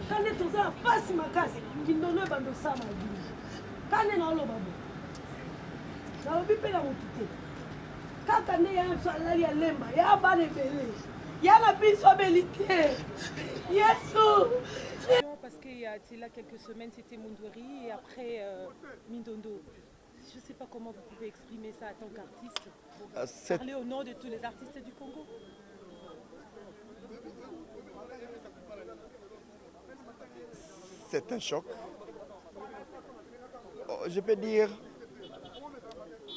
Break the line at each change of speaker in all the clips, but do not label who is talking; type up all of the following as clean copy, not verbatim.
Quand on est en face, ma casse, qui ne donne pas de ça, ma vie. Quand on est dans le babo, ça va bien la montée. Quand on est en salarié, il y a l'emba, il y a pas de belé, il y a la bisabilité. Yes!
Parce qu'il y a là quelques semaines, c'était Mondoueri et après Mindondo. Je ne sais pas comment vous pouvez exprimer ça en tant qu'artiste. Parler au nom de tous les artistes du Congo.
C'est un choc. Je peux dire,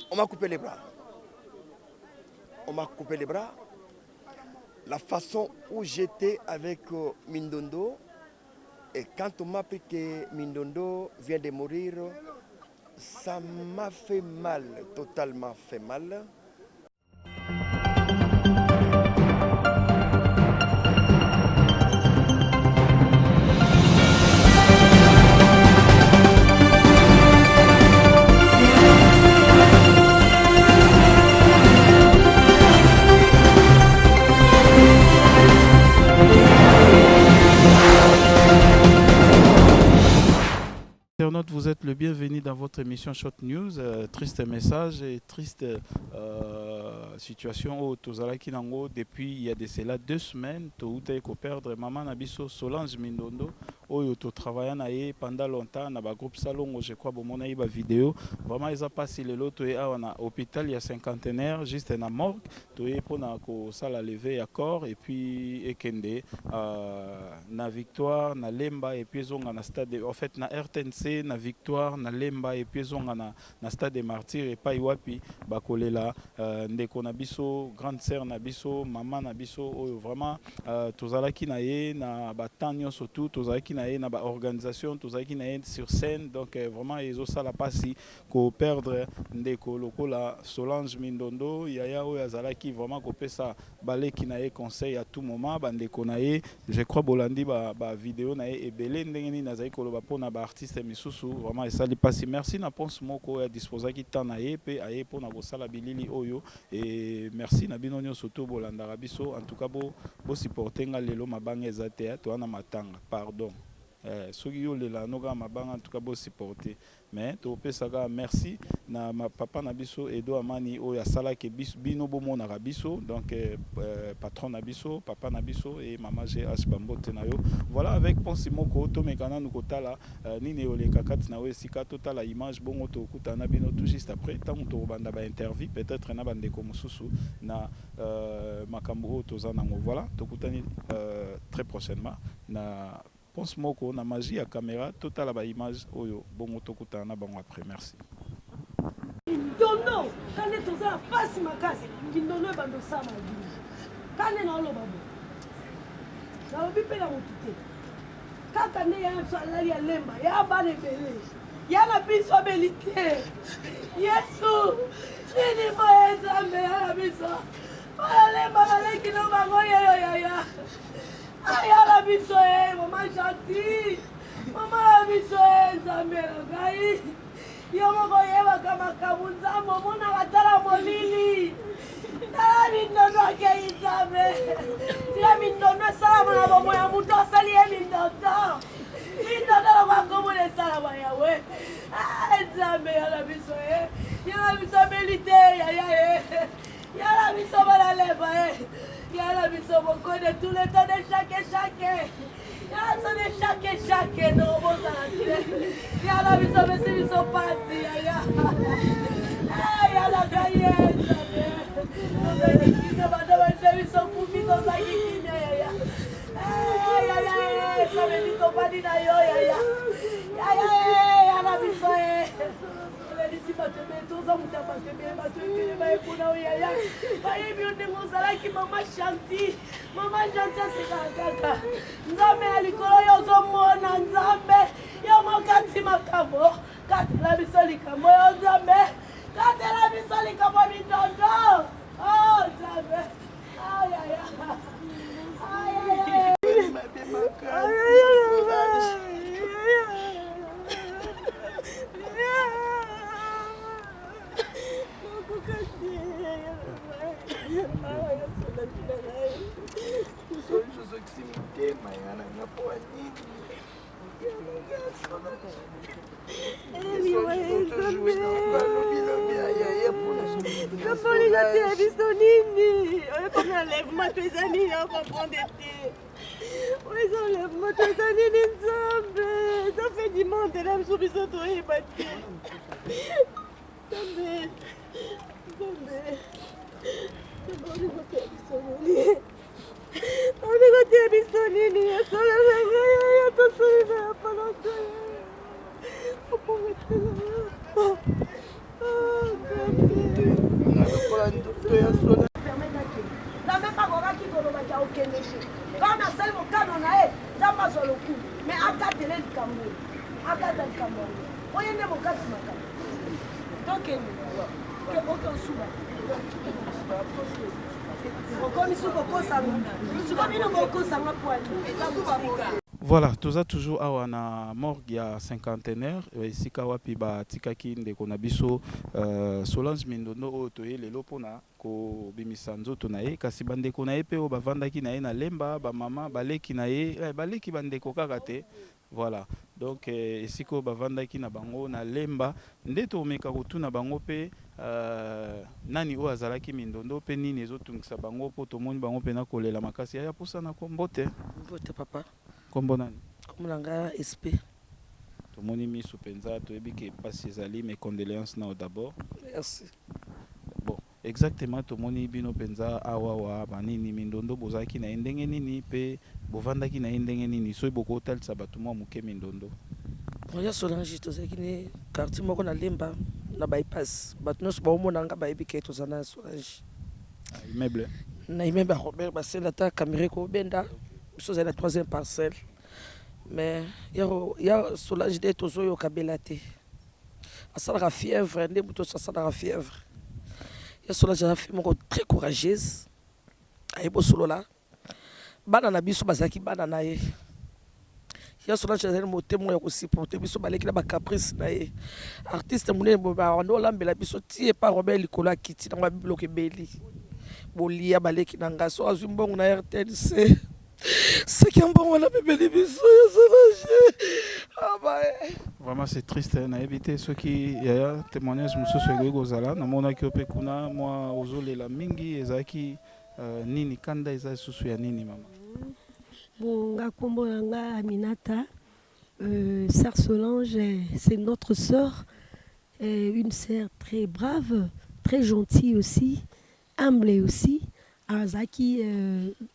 on m'a coupé les bras. On m'a coupé les bras. La façon où j'étais avec Mindondo, et quand on m'a appris que Mindondo vient de mourir, ça m'a fait mal, totalement fait mal.
Vous êtes le bienvenu dans votre émission Short News. Triste message et triste situation au Tozalaki Nango. Depuis il y a de cela 2 semaines, Touta eko perdre maman Nabiso Solange Mindondo. Oyo to travailler pendant longtemps na ba groupe Salongo, je crois bomona iba vidéo. Vraiment ils ont passé le lot et à hôpital il y a cinquantenaire juste na morgue. To e pona ko sala lever à corps et puis ekende na victoire na lemba et puis zonga na stade en fait na RTNC na victoire na lemba et puis zonga na stade des martyrs et pas iwapi bakolela ndeko na biso grande sœur na biso maman na biso oyo vraiment tozalaki na ye na batanyo surtout tozalaki na ye na ba organisation tozalaki na ye sur scène donc vraiment ezo sala pasi ko perdre ndeko lokola Solange Mindondo yaya oyo azalaki vraiment ko pesa baleki na ye conseil à tout moment bandeko na ye je crois bolandi ba vidéo na ye ebele ndenge nini nazali koloba pona ba artiste misusu vraiment esali pasi merci na pense moko ya disposaki temps na ye pe aye pona kosala bilili oyo et merci na bino nyonso to bolandaka biso en tout cas bo supporter nga lelo mabanga eza te to na matanga pardon soki yo lela noka mabanga en tout cas bo supporter mais to pesaka merci na ma papa na biso Edo Amani oyo asalaki bino bomonaka biso donc patron na biso papa na biso et maman GH Bambote na yo voilà avec Ponsi moko to mekana nukotala nini oleka kati na esika totala image bongo to kutana bino tout juste après tant to banda ba interview peut-être na bandeko mususu na makambo to zanango voilà to kutani très prochainement na pense moko na magie à caméra totala ba image oyo bongo to kutana bango après merci
Dono quand on est en face ma casse qui ne donne pas de ça ma vie. Quand on est dans le babo, ça va bien la montée. Quand on est en salarié à l'emba, il y a pas de belé, il y a la bisabilité. Yesu, nini moye zambe ya la biso. Voilà l'emba la qui nous va goya ya. Aya la biso maman gentil, maman la biso zambe la gai. Yomoko yeba kama kabunza momona watala molili. Tala mindono ake izabe. Tia mindono salama na bomo ya muto sali ya mindono. Mindono kwa komune salama ya we. Izabe ya la biso ya la biso belite ya la biso balaleba ya la biso boko de tout le temps de chaque. Chaque no ya la biso besi biso pasi ya la gaye no bado besi biso kufi to zaki ya ça me dit to badi na yo ya la biso disi batebe toza muta batebe batebe baekuna ya bayebi ndenge ozalaki mama Chanti asekaka nzambe ya likolo yo ozomona nzambe yo mokati makambo katela biso likambo yo nzambe katela biso likambo mindondo oh nzambe ayaya Ça fait du monde, là, je suis sauté,
Voilà, tout ça toujours à morgue ya cinquantenaire ici kawapi ba tikaki ndeko na biso Solange Mindondo o toye lelo pona ko bimisa nzoto na ye kasi bandeko na ye pe o bavandaki na ye na lemba ba mama baleki na ye baleki bandeko kaka te. Voilà, donc ici ko bavandaki na bango na lemba nde to meka kotuna bango pe nani o azalaki Mindondo pe nini ezotungisa bango po tomoni bango pe na kolela makasi ya posa na kombote
papa.
Kombo nani?
Comme l'anga SP.
Tout le monde mis sous penza, tout le monde passe ses alliés, mes condoléances d'abord.
Merci.
Bon, exactement, tout le monde bino penza, awawa, banini, mindondo, bozaki na indenge nini, pe bovanda ki na indenge nini, so beaucoup hotel sabatuma muke mindondo.
Bon, ya Solange, tout ça qui n'est quartier moko na lemba, na bypass. Batnos ba omo nanga ba ebike to zana Solange.
Immeuble.
Na immeuble Robert Basela ta Camireko Benda. C'est la troisième parcelle. Mais il y a Solange de Tozo yo kabelate. Ça la fièvre, ne buto ça la fièvre. Il y a Solange la fille très courageuse. Aibo solo là. Bana na biso bazaki bana na ye. Il y a Solange la moté mo ko supporter biso baleki na ba caprice na ye. Artiste munene bo ba ndo lambela biso tie pa Robert Likola kiti na ba bloqué beli. Bolia baleki na ngaso azumbongo na RTNC. C'est qu'un bon on a bébé
vraiment c'est triste na éviter ceux qui y a témoignage monsieur Swego Gozala na mona ki opekuna moi ozolela mingi ezaki nini kanda eza susu ya nini mama
bon nga kombo nga Aminata sœur Solange c'est notre sœur une sœur très brave très gentille aussi humble aussi azaki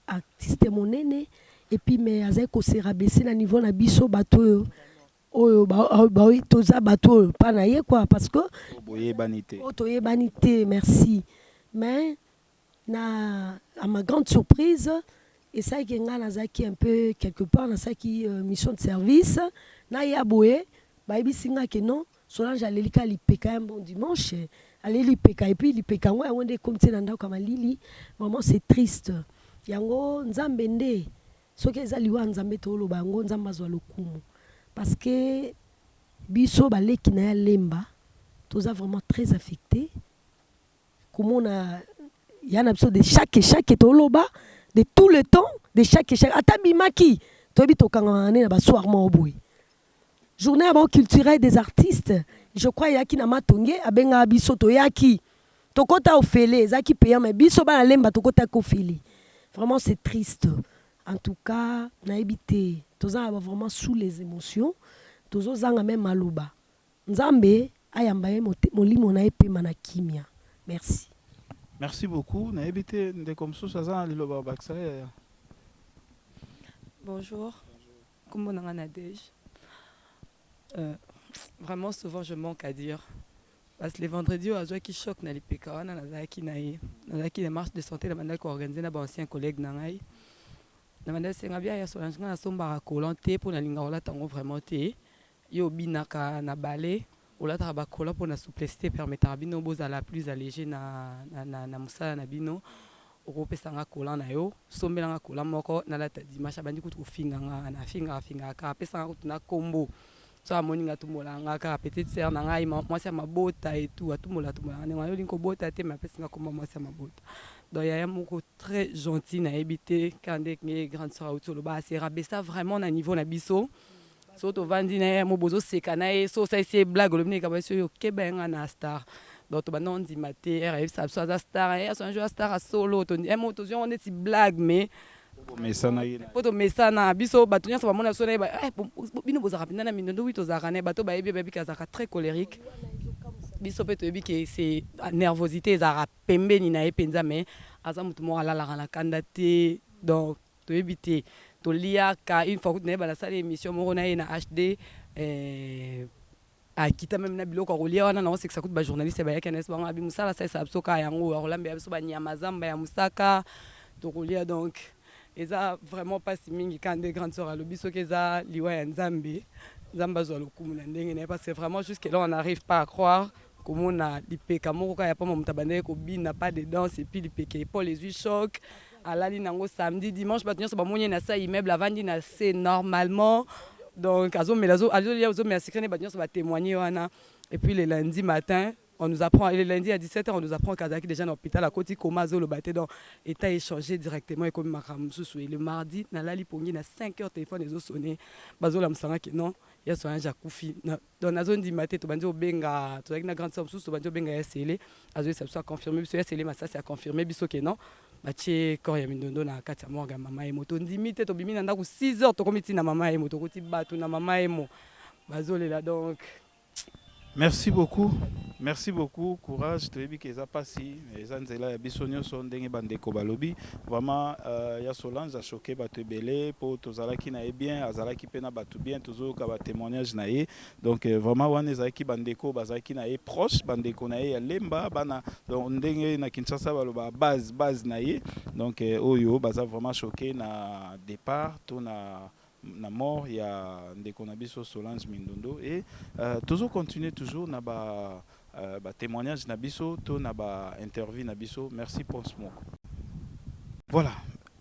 artiste monene et puis mais azaki se rabaisser na niveau na biso bato oyo ba toza bato pa na ye quoi parce que toye banité merci mais na à ma grande surprise et ça qui nga nazaki un peu quelque part na ça qui mission de service na ya boye ba bisinga que non Solange alelika lipeka un bon dimanche allez lipeka et puis lipeka ngwa wonde comme tena ndako kama lili vraiment c'est triste yango nzambe nde soki ezali wa nzambe to lo bango nzamba zwa lokumu parce que biso baleki na lemba toza vraiment très affecté comment on a yana biso de chaque to loba de tout le temps de chaque atabimaki to bi to kanga na ba soir mo boy journée avant culturelle des artistes je crois yaki na matonge abenga biso to yaki tokota ofele zaki payant mais biso ba lemba tokota ko feli vraiment c'est triste en tout cas na ebité toza vraiment sous les émotions tozo zanga même maluba nzambe ayamba ye molimo na epema na kimia merci
beaucoup na ebité de comme ça za liloba baksa
bonjour comment on a Nadège. Vraiment souvent je manque à dire parce que les vendredis au azwa qui choc na lipeka wana nazaki na ye nazaki les marches de santé la mandaki organiser na ba ancien collègue na ngai na mandaki senga bia ya Solange na somba kolante pour na linga ola tango vraiment te yo binaka na balé ola ta ba kola pour na souplesse permettre bino bozala plus allégé na musala na bino okopesanga kola na yo sombelanga kola moko na la dimanche bandi kutu finga na finga ka pesanga kutu na kombo so amoninga tumolanga ka petite sœur na ngai moi c'est ma bota et tout atumola nga yo linko bota te ma pesinga comme moi c'est ma bota donc il y a moko très gentil na habité quand des grande sœur autour le bas c'est rabessa vraiment na niveau na biso so tovandi na ye mo bozoseka na ye so osalisi ye blague olobi na ekaba so okeba ye nga na star donc tobanda ondima te ere ayebisa biso aza star ye aso aza star asolo mo tozwi yango neti blague mais po tomesana biso bato nyonso bamona biso na ye bino bozalaka mpenza na mindondo wi tozalaka na ye bato bayebi bayebiki azalaka très colérique biso mpe toyebi ke se nervosité ezalaka pembeni na ye mpenza mais aza motu moko alalaka na kanda te donc toyebi te toliaka une fois kutu na ye banasali émission moko na ye na HD akita meme na biloko akolia wana na osekisa kutu bajournaliste bayaki na esi bango abi mosala asalisa biso kaka yango akolambela biso banyama zamba ya mosaka tokolia donc eza vraiment pasi mingi ka nde grande sœur alobi soki eza liwa ya nzambe nzambe azwa lokumu na ndenge na ye parce que vraiment jusque là on n'arrive pas à croire komona lipeka moko kaka ya pamba moto abandaki kobina pas de danse et puis lipeka epaule ezwi choc alali nango samedi dimanche bato nyonso bamoni na sa immeuble avandi na se normalement donc azomela secret ne bato nyonso batémoigner wana et puis le lundi matin on nous apprend, le lundi à 17h, on nous apprend qu'Azaki déjà dans l'hôpital à côté Koma Zolo Baté donc état échangé directement et comme Makamusu et le mardi na lali pongi na 5h téléphone les autres sonné bazola msanga que non il y a soin Jakoufi dans la zone d'Imaté to banjo benga to avec na grande somme to banjo benga SLé azo ça soit confirmé biso SLé massa c'est confirmé biso que non batie corps ya mindondo na kati ya morga mama emo to ndimite to bimi na ndako 6h to komiti na mama emo to koti batu na mama emo bazolela donc.
Merci beaucoup, courage. Tu as ça passé, les anzela ya bisonyo sont dengue bandeko balobi. Vraiment, ya Solange a choqué batu belé pour tozala ki na bien, azala ki pena batu bien, toujours ka ba témoignage na ye. Donc vraiment wana ezaki bandeko bazaki na ye proche, bandeko na ye ya lemba bana donc ndenge na Kinshasa baloba base na ye. Donc oyo baza vraiment choqué na départ to na mort ya ndeko na biso Solange Mindondo et toujours continuer toujours na ba témoignage na biso to na ba interview na biso. Merci pour ce mot. Voilà,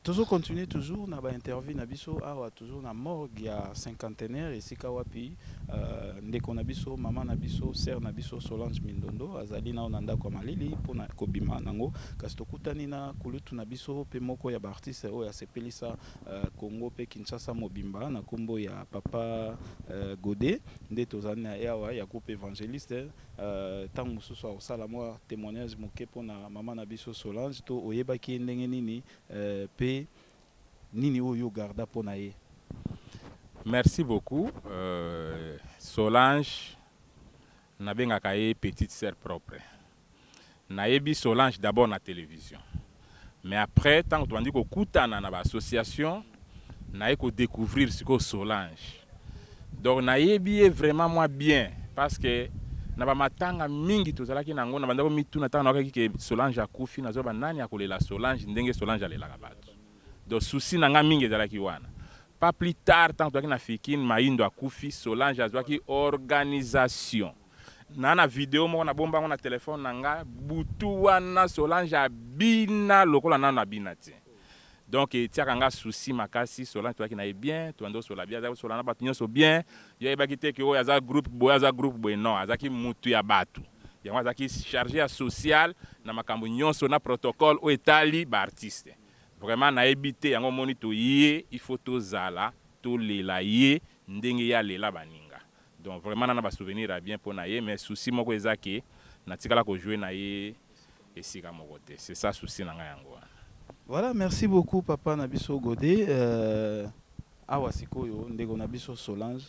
toujours continuer toujours na ba interview na biso awa toujours na morgue ya cinquantenaire ici kawapi ndeko na biso mama na biso sœur na biso Solange Mindondo azali na onanda kwa malili pona kobima nango kasi tokutani na kulutu na biso pe moko ya ba artiste oyo asepelisa Congo pe Kinshasa mobimba na kombo ya papa Godé nde tozali na yawa ya groupe évangéliste tant mususu osala moi témoignage moke pona mama na biso Solange to oyebaki ndenge nini pe nini oyo garda pona ye.
Merci beaucoup. Solange, nabengaka ye petite sœur propre. Nayebi Solange d'abord na télévision. Mais après, tant que tu as dit que na l'association, naye ko découvrir ce que Solange. Donc nayebi est vraiment moi bien parce que na ba matanga mingi tozalaki nango na bandako mitu na tanga ke Solange akufi na zo ba nani akolela Solange ndenge Solange alela bato. Donc souci nanga mingi ezalaki wana. Pas plus tard, tant que na fikine Maindo akufi Solange azwaki organisation. Na vidéo mo na bomba na téléphone nanga butu wana Solange abina lokola na abina te. Donc tiaka nga souci makasi Solange toaki na bien, toando sola bien, Solange batu nyonso bien, yo ebaki te ke o yaza groupe boy non, azaki mutu ya batu. Yango azaki chargé à social na makambo nyonso na protocole o etali ba artiste. Vraiment na ebité yango moni to yé il faut to zala to lela yé ndenge ya lela baninga donc vraiment na ba souvenir à bien pour na yé mais souci moko ezaki na tikala ko jouer na yé esika moko te c'est ça souci na nga yango.
Voilà, merci beaucoup papa Nabiso Godé awa sikoyo ndeko Nabiso Solange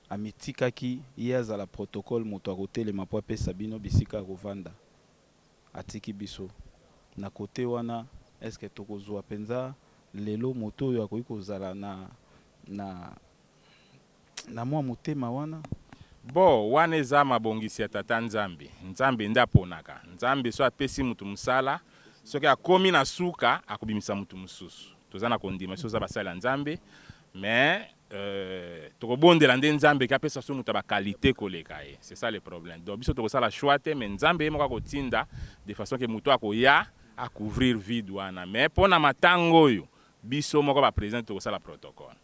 amitikaki yaza la protocole moto a côté le mapo pe Sabino bisika rovanda atiki biso na côté wana. Est-ce que tokozwa penza lelo moto yo akoki kozala na mwa motema wana
bon wana eza mabongisi ya tata Nzambe ndaponaka Nzambe so apesi mutu musala soki akomi na suka akobimisa mutu mususu toza na kondima so za basala Nzambe mais tokobondela nde Nzambe kapesa so mutu ba qualité koleka ye c'est ça le problème donc biso tokosala choix te mais Nzambe moko kotinda de façon que mutu akoya à couvrir vide wana mais pour na matango yo biso moko ba président to sala protocole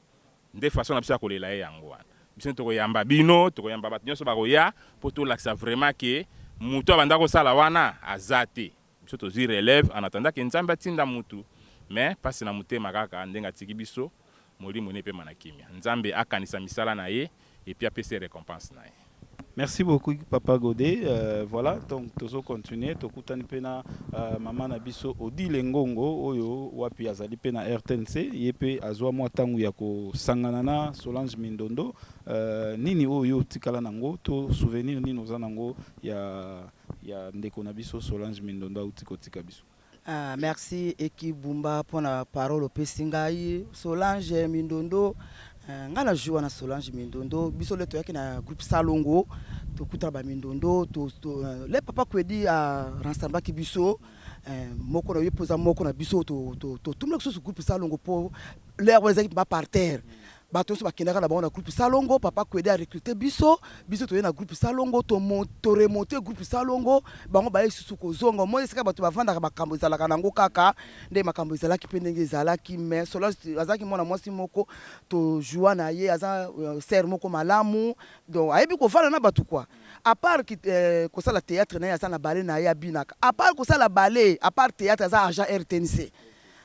de façon na biso kolela yango wana biso to yamba bino to yamba bat nyonso ba koya pour tout l'accès vraiment que muto abanda ko sala wana azate biso to zi relève en attendant que Nzamba tinda mutu mais passe na mutema kaka ndenga tiki biso molimo ne pe manakimia. Nzambe akanisa misala na ye et puis apesa récompense na ye.
Merci beaucoup Papa Godé. Voilà, donc tozo continuer tokutani pena maman na biso Odile Ngongo oyo wapi azali pena RTNC yepe azwa mwa tangu ya ko sangana na Solange Mindondo nini oyo tikala nango to souvenir nini oza nango ya ndeko na biso Solange Mindondo autiko tika biso.
Merci Eki Bumba pour la parole au Pessingaï. Solange Mindondo, ngana joue na Solange Mindondo. Biso le toyaki na groupe Salongo, to kutraba Mindondo, le papa kwedi a ransamba ki biso, moko na yepoza moko na biso to tout le monde groupe Salongo pour les wazaki pas par terre. Bato so bakendaka na bango na groupe Salongo, papa kwedi a recruter biso to na groupe Salongo to remonter groupe Salongo, bango ba yesu ko zongo mo esika bato bavanda makambo ezalaka nango kaka nde makambo ezalaki pe ndenge ezalaki mais Solange azaki mwana mwasi moko to joua na ye aza ser moko malamu donc ayebi ko vanda na bato quoi à part ko sala théâtre na ye aza na ballet na ye abinaka à part ko sala ballet à part théâtre aza agent RTNC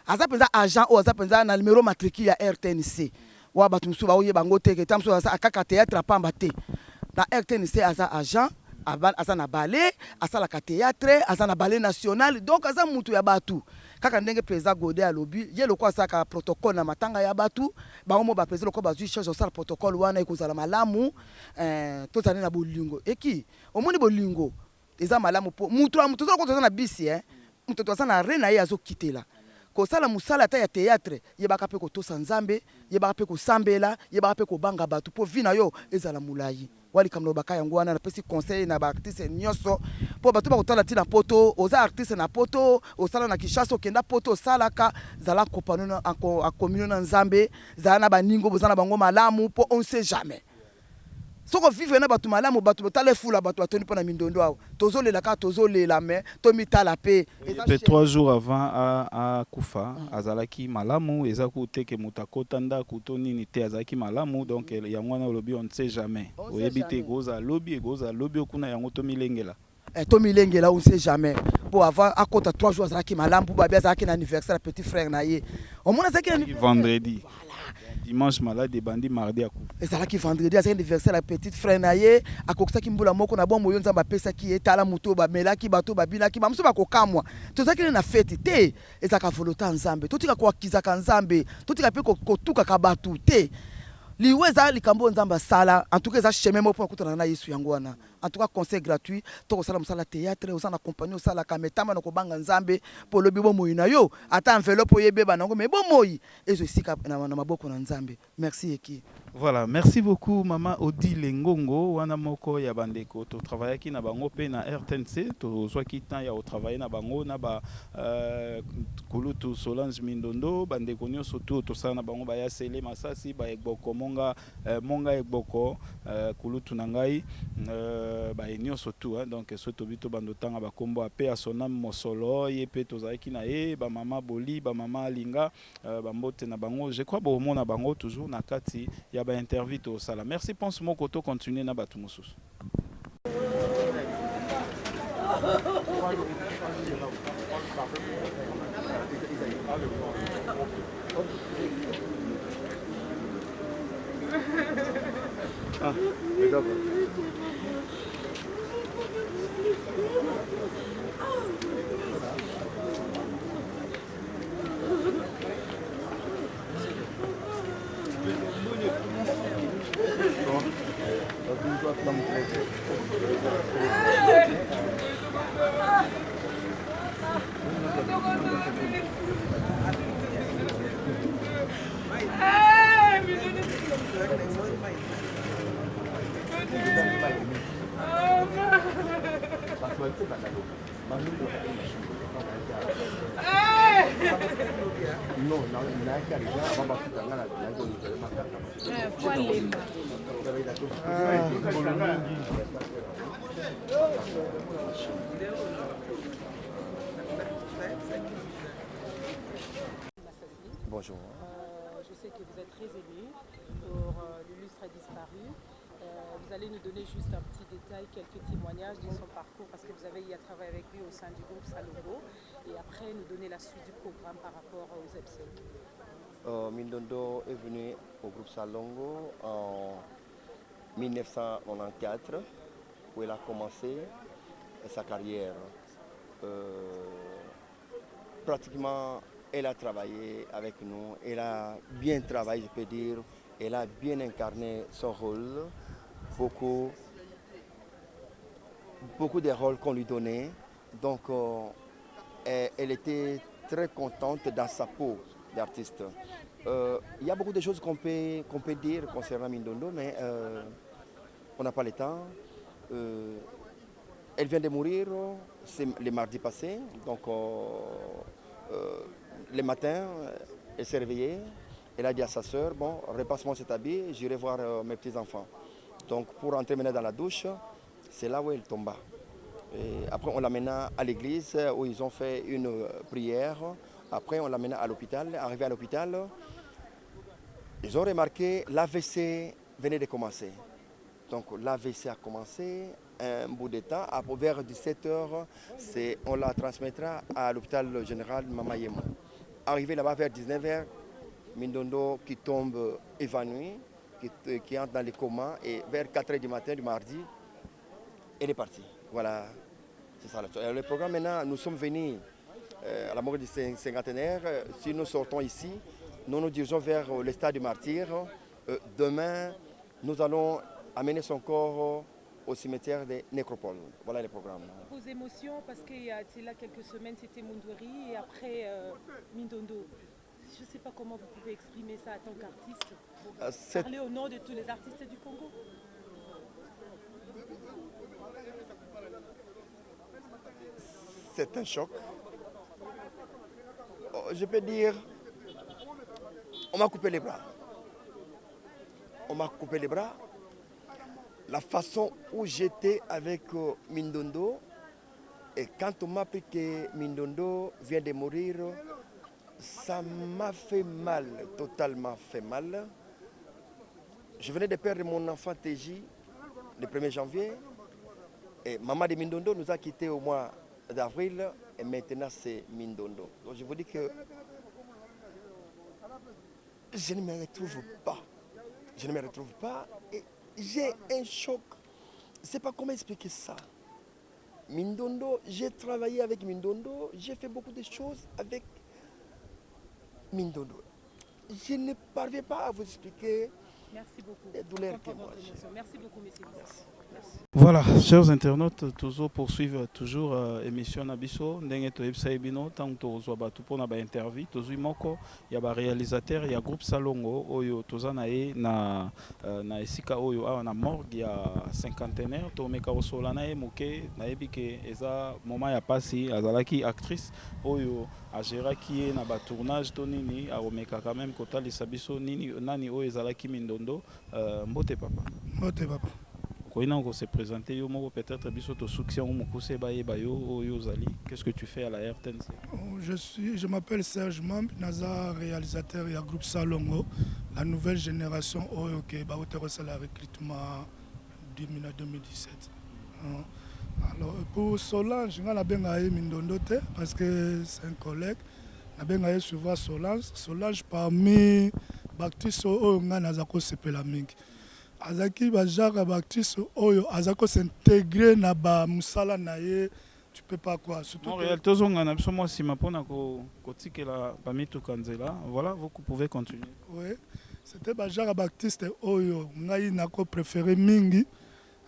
aza penza agent o aza penza na numéro matricule ya RTNC wa batu musu ba oye bango teke tamso akaka théâtre pamba te na RTNC aza agent aza na ballet asala ka théâtre aza na ballet national donc aza mutu ya batu kaka ndenge président Godé alobi ye loko asaka protocole na matanga ya batu bango mo ba président loko bazui charge osala protocole wana ekozala malamu tozali na bolingo eki omoni bolingo eza malamu po mutu tozala ko tozala na bisi mutu tozala na rena ye azokitela kosala musala ta ya théâtre yebaka pe ko tosa nzambe yebaka pe ko sambela yebaka pe ko banga batu po vina yo ezala mulayi wali kamno baka yango wana na pesi conseil na ba artiste nyoso po batu ba kotala tina poto oza artiste na poto osala na Kinshasa kenda poto salaka zala kopano a communion na nzambe zala na baningo bozana bango malamu po on sait jamais soko vivre na batu malamu batu tala fula batu atoni pona Mindondo awo tozolela ka tozolela mais to mitala pe
3 jours avant à Kufa azalaki malamu ezako teke mutakota ndako to nini te azalaki malamu donc yango wana lobi on ne sait jamais oyebite goza lobi okuna yango to milengela
to milengela on ne sait jamais pour avoir à côté 3 jours azalaki malamu pour babia azalaki na anniversaire petit frère na ye au moins azalaki
vendredi dimanche malade bandi mardi à coup.
Et ça là qui vendredi à anniversaire la petite frère naie à koksa ki mbula moko na bon moyo nzamba pesa ki etala muto ba melaki bato ba binaki ba muso ba kokamwa. To zaki na fête te et ça ka volota nzambe. To tika kwa kizaka nzambe. To tika pe kotuka ka batu te. Liweza likambo nzamba sala en tout cas ça chemin mo pour kutana na Yesu yango wana. En tout cas conseil gratuit to sala musala théâtre aux en compagnie sala kametama na ko banga nzambe pour le bibo moyi na yo ata enveloppe yebe banango mais bo moyi ezo sika na maboko na nzambe. Merci Eki.
Voilà, merci beaucoup Maman Odile Ngongo wana moko ya bandeko to travailler ki na bango pe na RTNC to zwa kitan ya o travailler na bango na ba kulutu Solange Mindondo bandeko nyonso to sala na bango ba ya sele masasi ba ekboko monga ekboko kulutu na ngai ba nyonso tout donc so to bito bandotanga ba kombo ape asona mosolo ye pe to zaki na e ba mama boli ba mama alinga ba mbote na bango je crois bo mona bango toujours na kati ya ba interview to sala. Merci pense mon koto continuer na batu mususu.
Ah, mais d'accord. Bonjour.
Je sais que vous êtes très ému pour l'illustre a disparu. Vous allez nous donner juste un petit détail, quelques témoignages de son parcours parce que vous avez travaillé avec lui au sein du groupe Salongo et après nous donner la suite du programme par rapport aux EPSE.
Mindondo est venu au groupe Salongo en 1994, où il a commencé sa carrière. Pratiquement, elle a travaillé avec nous, elle a bien travaillé, je peux dire, elle a bien incarné son rôle, beaucoup des rôles qu'on lui donnait. Donc, elle était très contente dans sa peau d'artiste. Il y a beaucoup de choses qu'on peut dire concernant Mindondo, mais on n'a pas le temps. Elle vient de mourir le mardi passé, donc le matin, elle s'est réveillée, elle a dit à sa soeur, bon, repasse-moi cet habit, j'irai voir mes petits-enfants. Donc pour entrer maintenant dans la douche, c'est là où elle tomba. Et après on l'amena à l'église où ils ont fait une prière. Après on l'amena à l'hôpital. Arrivé à l'hôpital, ils ont remarqué l'AVC venait de commencer. Donc l'AVC a commencé un bout de temps. Vers 17h, on la transmettra à l'hôpital général Mamayemo. Arrivé là-bas vers 19h, Mindondo qui tombe évanoui, qui entre dans les comas, et vers 4h du matin du mardi, elle est partie. Voilà, c'est ça. Le programme maintenant, nous sommes venus à la mort du cinquantenaire. Si nous sortons ici, nous nous dirigeons vers le stade du martyr. Demain, nous allons amener son corps au cimetière des nécropoles. Voilà le programme.
Vos émotions, parce qu'il y a là quelques semaines, c'était Mondoueri et après Mindondo. Je ne sais pas comment vous pouvez exprimer ça en tant qu'artiste. Parler au nom de tous les artistes du Congo.
C'est un choc. Je peux dire, on m'a coupé les bras. On m'a coupé les bras. La façon où j'étais avec Mindondo, et quand on m'a appris que Mindondo vient de mourir, ça m'a fait mal, totalement fait mal. Je venais de perdre mon enfant TJ le 1er janvier, et maman de Mindondo nous a quittés au mois d'avril, et maintenant c'est Mindondo. Donc je vous dis que je ne me retrouve pas. Je ne me retrouve pas. Et j'ai un choc. Je ne sais pas comment expliquer ça. Mindondo, j'ai travaillé avec Mindondo, j'ai fait beaucoup de choses avec Mindondo. Je ne parviens pas à vous expliquer les douleurs que moi j'ai.
Merci beaucoup, messieurs.
Merci.
Voilà, chers internautes, toujours poursuivre toujours émission Nabiso, ndenge to ebisa ebino tant to zo ba pour na ba interview, tozui moko ya ba réalisateur ya groupe Salongo oyo tozana e na esika oyo awa na morgue ya cinquantenaire to meka osola na e moke na ebike eza moment ya pasi azalaki actrice oyo agéraki na ba tournage to nini a omeka quand même kotalisa biso nini nani oyo ezalaki Mindondo mbote papa.
Mbote papa.
On se présenter peut-être qu'est-ce que tu fais à la RTNC?
Je m'appelle Serge Mamb, Nazar, réalisateur du groupe Salongo, la nouvelle génération qui a été le recrutement 2017. Alors pour Solange, je suis Mindondo parce que c'est un collègue. Je suis souvent Solange parmi Baptiste Nazako Sepelaming. Azaki bajara Baptiste oyo azako s'intégrer na ba musala na ye tu peux pas quoi surtout
Montréal tozonga na biso moi sima pona ko tikela ba mitu kanzela voilà vous pouvez continuer.
Oui, c'était bajara Baptiste oyo ngai nako préféré mingi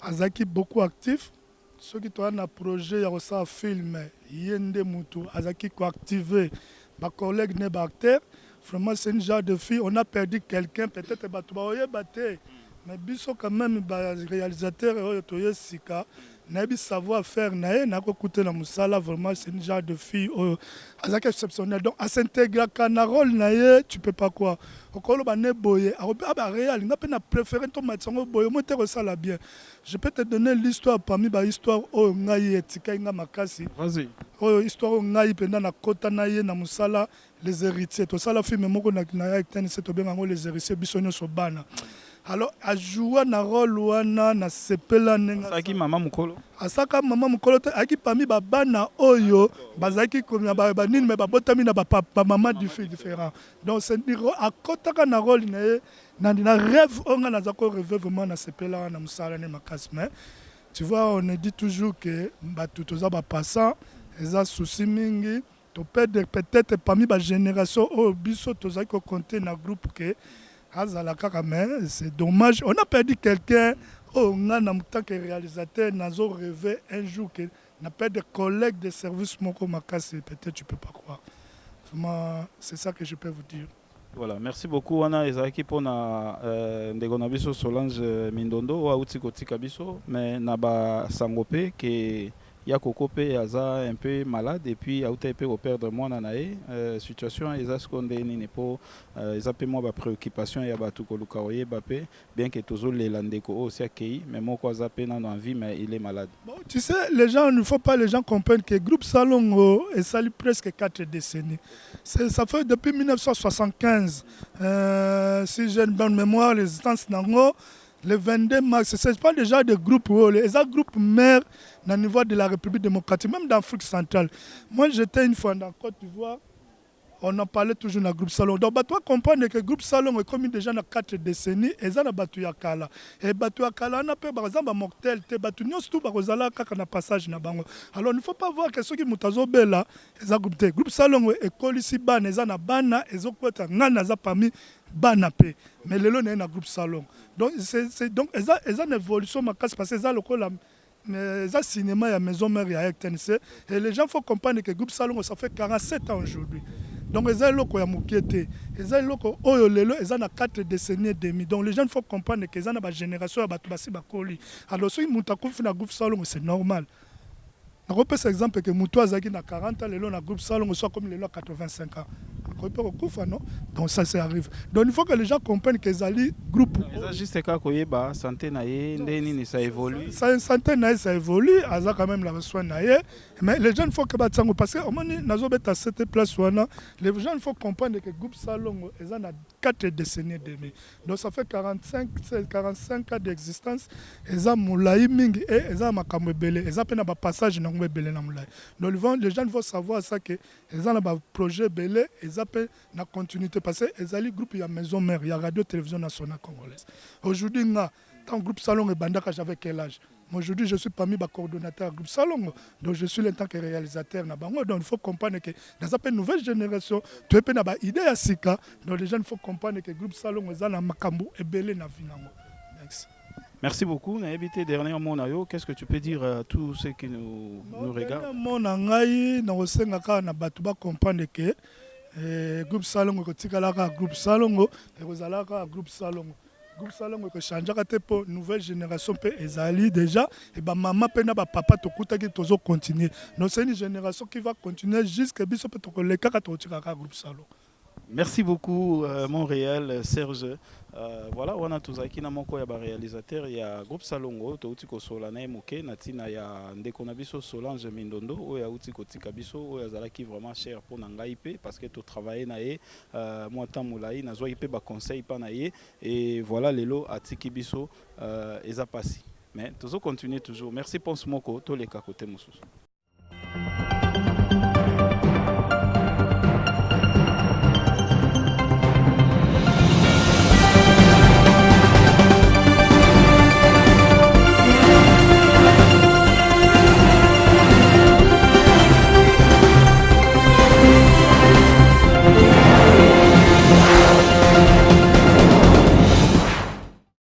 azaki beaucoup actif ceux qui ont un projet ya ça film yende mutu azaki ko activer ba collègue ne ba acteur vraiment c'est une genre de fille on a perdu quelqu'un peut-être ba to ba oyebate. Mais biso quand même réalisateur oyo sika na bi savoir faire na ko coûter la musala vraiment c'est une genre de fille azaki exceptionnel donc à s'intégrer kana rôle na tu peux pas quoi okolo ba ne boye ba réal na pena préférer to matsango boye mo te ko sala bien je peux te donner l'histoire parmi ba histoire o ngai etika nga makasi
vas-y
histoire o ngai penda na kota na ye na musala les héritiers to sala film moko na acteur c'est to benga les héritiers bisonyo so bana alors ajoua na rôle wana na sepela nenga
saki mama mukolo
asaka mama mukolo te aki parmi babana oyo bazaki komina ba nini me babotami na ba mama différent donc c'est dire akotaka na rôle na ye na rêve onga na zako rêve vraiment na sepela wana musala ne makasi mais tu vois on dit toujours que batu toza ba passant eza souci mingi to peut-être parmi ba génération oyo biso tozaki ko compter na groupe que c'est dommage. On a perdu quelqu'un. Oh, on a en tant que réalisateur, on a rêvé un jour que n'a pas de collègues de service Moko Makasi. Peut-être tu peux pas croire. C'est ça que je peux vous dire.
Voilà, merci beaucoup. On a ezaki pona ndegonabiso Solange Mindondo wa uti kotika biso mais na ba sangope que ya kokope aza un peu malade et puis a été au perdre moi nanae situation eza skonde nini po eza pe moi ba préoccupation ya batu ko luka oye bape bien que tozo le landeko aussi akei mais moko aza pe na envie mais il est malade.
Bon, tu sais les gens ne faut pas les gens comprennent que groupe Salongo est sali presque 4 décennies. Ça fait depuis 1975 si j'ai une bonne mémoire l'existence nango le 22 mars, ce n'est pas déjà des groupes, les groupes mères au niveau de la République démocratique, même d'Afrique centrale. Moi, j'étais une fois dans Côte d'Ivoire, on en parlait toujours dans le groupe Salon. Donc, tu comprendre que le groupe Salon est commis déjà dans 4 décennies, et ça, Batu Yakala. Et Batu Yakala, on a par exemple mortel, Batu Nyostou, Barozala, Kakana passage na bango. Alors, il ne faut pas voir que ceux qui sont là, le groupe Salon est collé ici, ban, et na bana, et zokweta, nana, parmi banapé. Mais le lot est un groupe Salon. Donc, donc, il y a une évolution, parce que c'est ça le cinéma, il y a maison mère, il y a TNC. Et les gens faut comprendre que le groupe Salon, ça fait 47 ans aujourd'hui. Donc, il y a loko ya mukete. Il y a loko oyo lelo, il y a 4 décennies et demi. Donc, les gens faut comprendre que il y a une génération à basi bakoli. Alors, si mutakou fi na groupe Salon, c'est normal. Je peux par exemple que Moutou Azaki na 40 ans, lelo na groupe Salon soit comme lelo à 85 ans. Non? Donc ça arrive. Donc il faut que les gens comprennent que les groupes.
C'est juste que santé ça évolue.
Santé ça évolue, ça quand même la soin mais les gens il faut que parce que nazo beta cette place les gens il faut comprendre que le groupe Salongo ils ont 4 décennies et demi. Donc ça fait 45 ans d'existence, ils ont moulaï mingi et ils ont makambo belé, ils ont peine ba passage na ngwe belé na moulaï. Donc les gens vont savoir ça que ils ont un projet belé, ils ont na continuité parce que ils ont groupe il y a maison mère, il y a radio télévision nationale congolaise. Aujourd'hui tant groupe Salongo et bandaka j'avais quel âge? Moi aujourd'hui je suis parmi les coordonnateurs du groupe Salongo, donc je suis en tant que réalisateur na bango. Donc il faut comprendre que dans cette nouvelle génération tu es na ba idée à sika, donc les gens il faut comprendre que le groupe Salongo est na makambo et belé na vinango.
Merci beaucoup. Naébité dernier mot nayo, qu'est-ce que tu peux dire à tous ceux qui nous regardent?
Mon ngai na osengaka na batu ba comprendre que groupe Salongo kotikalaka groupe Salongo et kozalaka groupe Salongo. Groupe Salongo ko changeaka te pour nouvelle génération pe ezali déjà et ba maman pe na ba papa to kutaki tozo continuer. Donc c'est une génération qui va continuer jusqu'à biso pe to koleka ka to tikaka groupe Salongo.
Merci beaucoup Montréal, Serge. Voilà, on a tous qui na moko ya ba réalisateur ya groupe Salongo to uti ko solana moke na tina ya ndeko na biso Solange Mindondo o ya uti ko tika biso o ya zala ki vraiment cher pour ngai pe parce que to travailler na ye moi tant moulai na zo pe ba conseil pa na ye et voilà lelo atiki biso eza pasi mais tozo continuer toujours. Merci pour ce moko to les côté mususu.